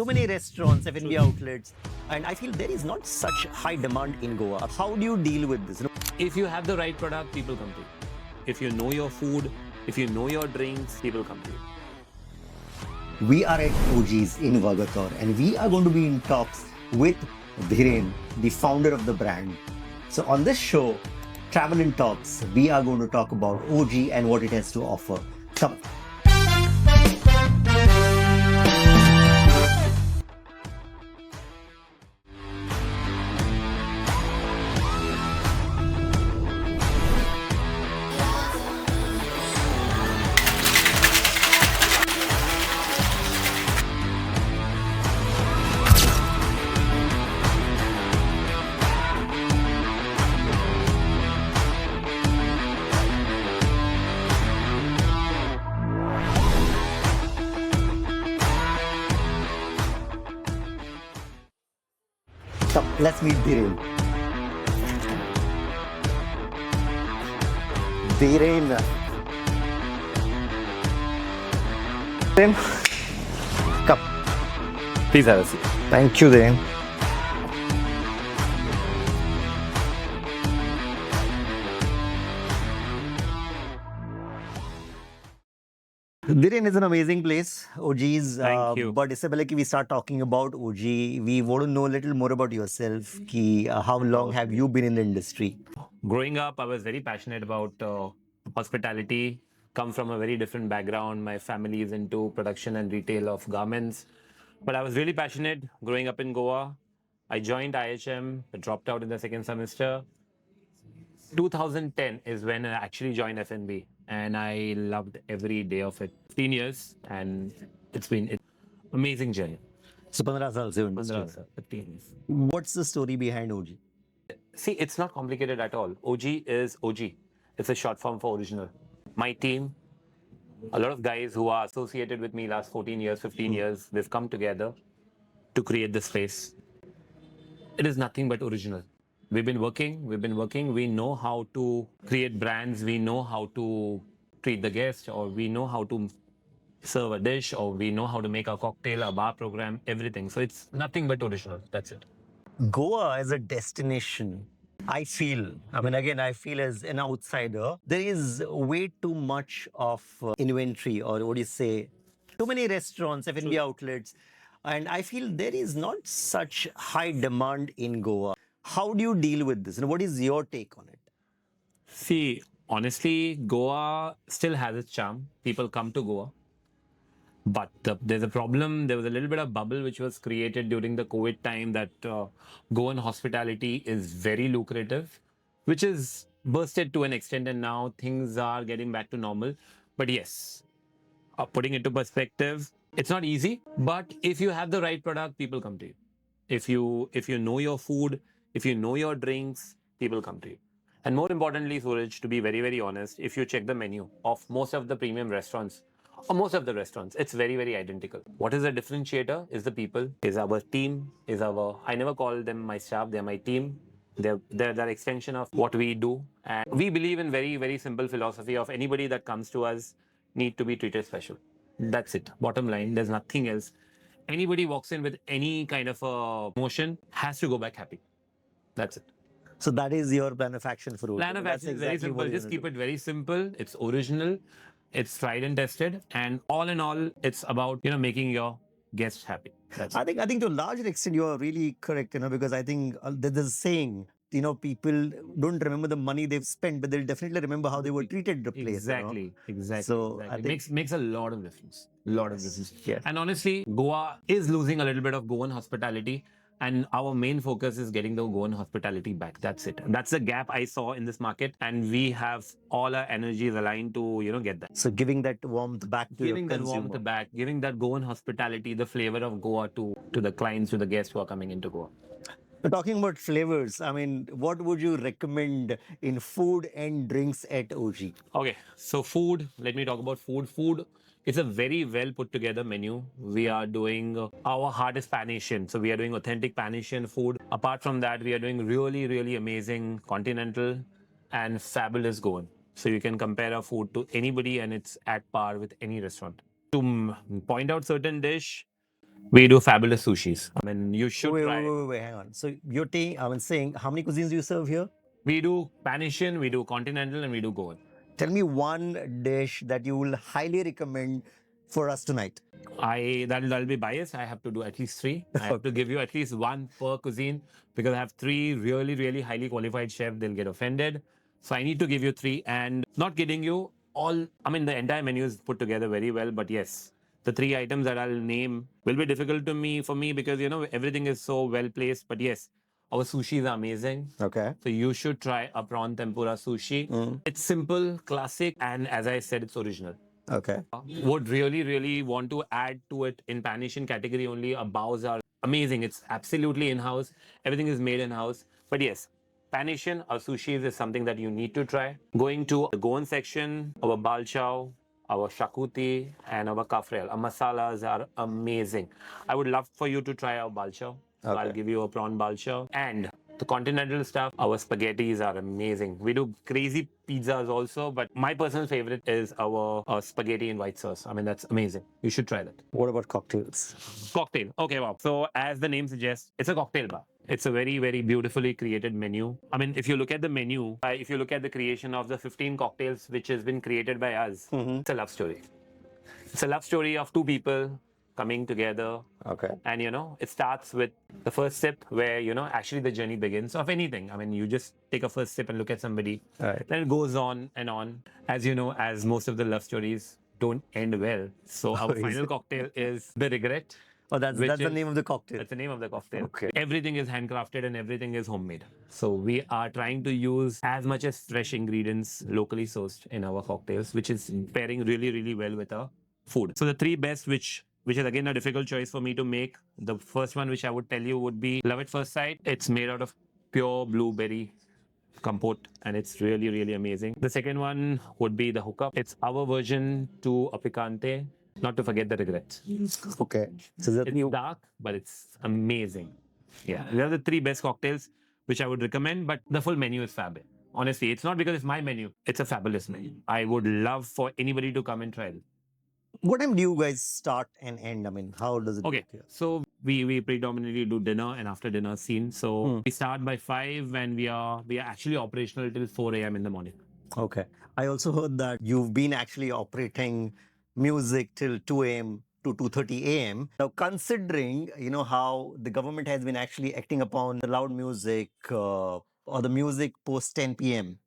too many restaurants, F&B outlets, and I feel there is not such high demand in Goa. How do you deal with this? If you have the right product, people come to you. If you know your food, if you know your drinks, people come to you. We are at OG's in Vagatore, and we are going to be in talks with Dhiren, the founder of the brand. So on this show, Travel and Talks, we are going to talk about OG and what it has to offer. Come. Come, let's meet Dhiren. Dhiren. Dhiren. Come. Please have a seat. Thank you, Dhiren. Dhiren is an amazing place, OG's. Thank you. But Isabella, we start talking about OG. We want to know a little more about yourself. How long have you been in the industry? Growing up, I was very passionate about hospitality. Come from a very different background. My family is into production and retail of garments. But I was really passionate growing up in Goa. I joined IHM, dropped out in the second semester. 2010 is when I actually joined F&B, and I loved every day of it. 15 years, and it's been an amazing journey. So 15 saal se ho industry mein. 15 years. What's the story behind OG? See, it's not complicated at all. OG is OG. It's a short form for original. My team, a lot of guys who are associated with me last 14 years, 15 years, we've come together to create this space. It is nothing but original. We've been working. We know how to create brands. We know how to treat the guest, or we know how to serve a dish, or we know how to make a cocktail, a bar program, everything. So it's nothing but original. That's it. Goa as a destination, I feel as an outsider, there is way too much of inventory, or what do you say, too many restaurants, F&B outlets, and I feel there is not such high demand in Goa. How do you deal with this? And what is your take on it? See, honestly, Goa still has its charm. People come to Goa. But there's a problem. There was a little bit of bubble which was created during the COVID time that Goan hospitality is very lucrative, which is bursted to an extent, and now things are getting back to normal. But yes, putting it to perspective, it's not easy. But if you have the right product, people come to you. If you know your food, if you know your drinks, people come to you. And more importantly, Suraj, to be very, very honest, if you check the menu of most of the premium restaurants, or most of the restaurants, it's very, very identical. What is the differentiator is the people, is our team, I never call them my staff, they're my team. They're that extension of what we do. And we believe in very, very simple philosophy of anybody that comes to us need to be treated special. That's it. Bottom line, there's nothing else. Anybody walks in with any kind of a motion has to go back happy. That's it. So that is your plan of action for OG. Plan of action is very simple. Just keep it very simple. It's original. It's tried and tested. And all in all, it's about, making your guests happy. That's I think to a larger extent, you are really correct, because I think there's a saying, people don't remember the money they've spent, but they'll definitely remember how they were treated the place. Exactly. So exactly. I think Makes a lot of difference. Yeah. And honestly, Goa is losing a little bit of Goan hospitality. And our main focus is getting the Goan hospitality back. That's it. That's the gap I saw in this market. And we have all our energies aligned to, get that. So giving that warmth back to Giving your that consumer. warmth back, giving that Goan hospitality, the flavor of Goa to the clients, to the guests who are coming into Goa. Talking about flavors, what would you recommend in food and drinks at OG? Okay, so food, let me talk about food. Food is a very well put together menu. We are doing our heart is Pan-Asian. So we are doing authentic Pan-Asian food. Apart from that, we are doing really, really amazing continental and fabulous Goan. So you can compare our food to anybody and it's at par with any restaurant. To point out certain dish, We do fabulous sushis. I mean, you should Wait, try. hang on. So you're taking, I mean, saying how many cuisines do you serve here? We do Panasian, we do Continental, and we do Goan. Tell me one dish that you will highly recommend for us tonight. That'll be biased. I have to do at least three. I have to give you at least one per cuisine because I have three really highly qualified chefs. They'll get offended. So I need to give you three. And not kidding you, the entire menu is put together very well. But yes, the three items that I'll name will be difficult for me because everything is so well placed. But yes, our sushi is amazing. Okay. So you should try a prawn tempura sushi. It's simple, classic, and as I said, it's original. Okay. Would really want to add to it in Pan-Asian category only. Our bows are amazing. It's absolutely in-house. Everything is made in-house. But yes, Pan-Asian or sushis is something that you need to try. Going to the Goan section, our bal chow, our shakuti, and our kafrel. Our masalas are amazing. I would love for you to try our bal chow. So Okay. I'll give you a prawn bal chow. And the continental stuff, our spaghettis are amazing. We do crazy pizzas also, but my personal favorite is our spaghetti in white sauce. I mean, that's amazing. You should try that. What about cocktails? Cocktail. Okay, wow. So as the name suggests, it's a cocktail bar. It's a very beautifully created menu. I mean, if you look at the menu, if you look at the creation of the 15 cocktails which has been created by us, it's a love story. It's a love story of two people coming together. Okay. And it starts with the first sip where, actually the journey begins of anything. I mean, you just take a first sip and look at somebody. Right. Then it goes on and on. As you know, as most of the love stories don't end well. So our is final it? cocktail is the regret. Oh, that's Which the is- name of the cocktail. That's the name of the cocktail. Okay. Everything is handcrafted and everything is homemade. So we are trying to use as much as fresh ingredients locally sourced in our cocktails, which is pairing really well with our food. So the three best, which is again a difficult choice for me to make. The first one, which I would tell you, would be Love at First Sight. It's made out of pure blueberry compote and it's really amazing. The second one would be the Hookup. It's our version to a picante. Not to forget the Regret. Okay. So that It's dark, but it's amazing. Yeah, these are the three best cocktails which I would recommend, but the full menu is fab. Honestly, it's not because it's my menu. It's a fabulous menu. I would love for anybody to come and try it. what time do you guys start and end? I mean, how does it Okay, work here? so we predominantly do dinner and after dinner scene. So we start by 5 and we are actually operational till 4 a.m. in the morning. Okay. I also heard that you've been actually operating music till 2 a.m. to 2:30 a.m. Now, considering how the government has been actually acting upon the loud music or the music post 10 p.m.,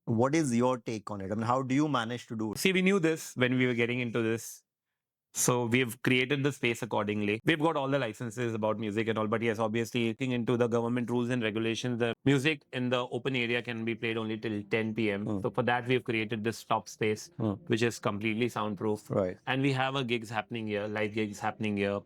what is your take on it? I mean, how do you manage to do it? See, we knew this when we were getting into this. So we've created the space accordingly. We've got all the licenses about music and all, but yes, obviously looking into the government rules and regulations, the music in the open area can be played only till 10 p.m. So for that, we've created this top space, which is completely soundproof. Right. And we have our gigs happening here, live gigs happening here.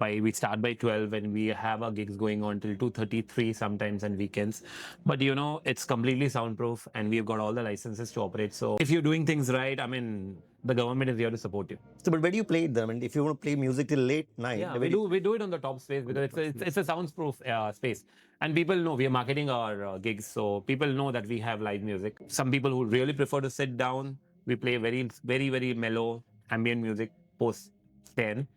We start by 12 and we have our gigs going on till 2:33 sometimes and weekends. But it's completely soundproof and we've got all the licenses to operate. So if you're doing things right, I mean, the government is here to support you. So, but where do you play it then? I mean, if you want to play music till late night, Yeah, where we do it on the top space because it's a soundproof space, and people know we are marketing our gigs, so people know that we have live music. Some people who really prefer to sit down, we play very mellow ambient music post 10.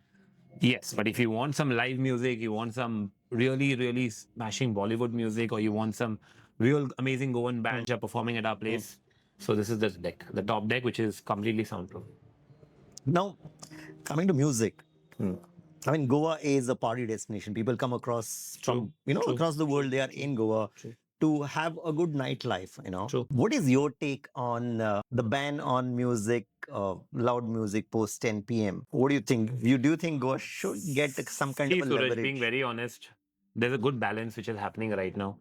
Yes, but if you want some live music, you want some really smashing Bollywood music, or you want some real amazing Goan bands are performing at our place. So this is the top deck, which is completely soundproof. Now, coming to music, I mean, Goa is a party destination. People come across from across the world. They are in Goa to have a good nightlife. True. What is your take on the ban on music, loud music post 10 p.m.? What do you think? Do you think Goa should get some kind See, of a Suraj, leverage? being very honest, there's a good balance which is happening right now.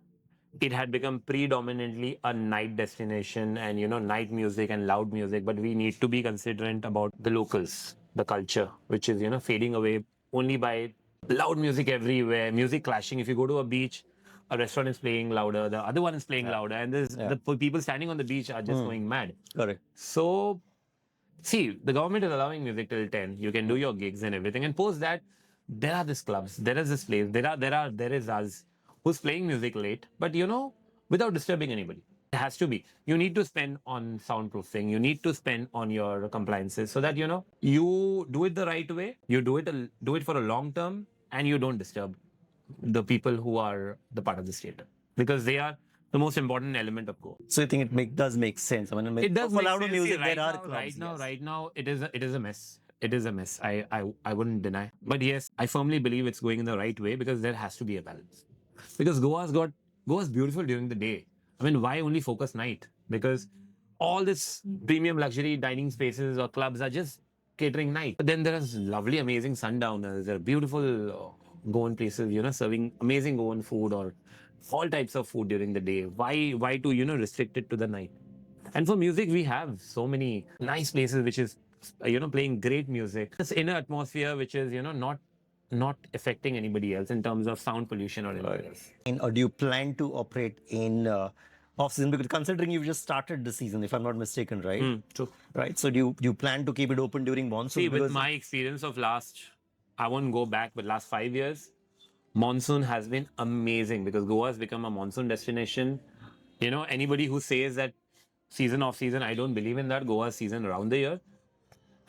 It had become predominantly a night destination and night music and loud music, but we need to be considerate about the locals, the culture, which is fading away only by loud music everywhere, music clashing. If you go to a beach, a restaurant is playing louder, the other one is playing louder, and the people standing on the beach are just going mad. Correct. So see, the government is allowing music till 10. You can do your gigs and everything. And post that, there are these clubs, there is this place, there is us who's playing music late, but without disturbing anybody. It has to be. You need to spend on soundproofing. You need to spend on your compliances so that you do it the right way. You do it for a long term, and you don't disturb the people who are the part of the state, because they are the most important element of Goa. So you think does make sense? I mean, It does for make loud sense. music, See, there are clubs. Yes. right now, it is a mess. It is a mess. I wouldn't deny. But yes, I firmly believe it's going in the right way, because there has to be a balance. Because Goa's beautiful during the day. I mean, why only focus night? Because all this premium luxury dining spaces or clubs are just catering night. But then there's lovely, amazing sundowners. There are beautiful Goan places, serving amazing Goan food or all types of food during the day. Why to restrict it to the night? And for music, we have so many nice places which is playing great music. This inner atmosphere which is not affecting anybody else in terms of sound pollution or anything else. Or do you plan to operate in off season? Because considering you've just started the season, if I'm not mistaken, right? True. Right. So do you plan to keep it open during monsoon? See, with Because my experience of I won't go back, but last 5 years, monsoon has been amazing, because Goa has become a monsoon destination. Anybody who says that season off season, I don't believe in that. Goa's season around the year.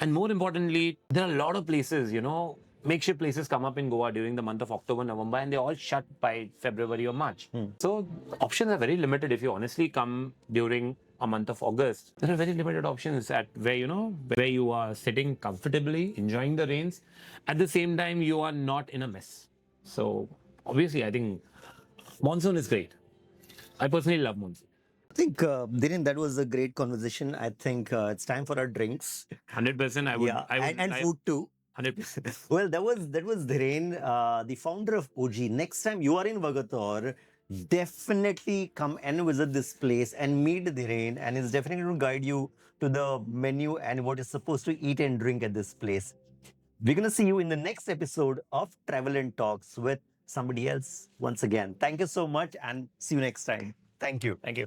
And more importantly, there are a lot of places, makeshift places come up in Goa during the month of October, November, and they all shut by February or March. So options are very limited. If you honestly come during a month of August, there are very limited options at where you are sitting comfortably, enjoying the rains. At the same time, you are not in a mess. So obviously, I think monsoon is great. I personally love monsoon. I think, Dhiren, that was a great conversation. I think it's time for our drinks. 100%. I would. Yeah, I would. and food too. 100%. Well, that was Dhiren, the founder of OG. Next time you are in Vagatore, definitely come and visit this place and meet Dhiren, and he's definitely going to guide you to the menu and what is supposed to eat and drink at this place. We're going to see you in the next episode of Travel and Talks with somebody else once again. Thank you so much, and see you next time. Thank you. Thank you.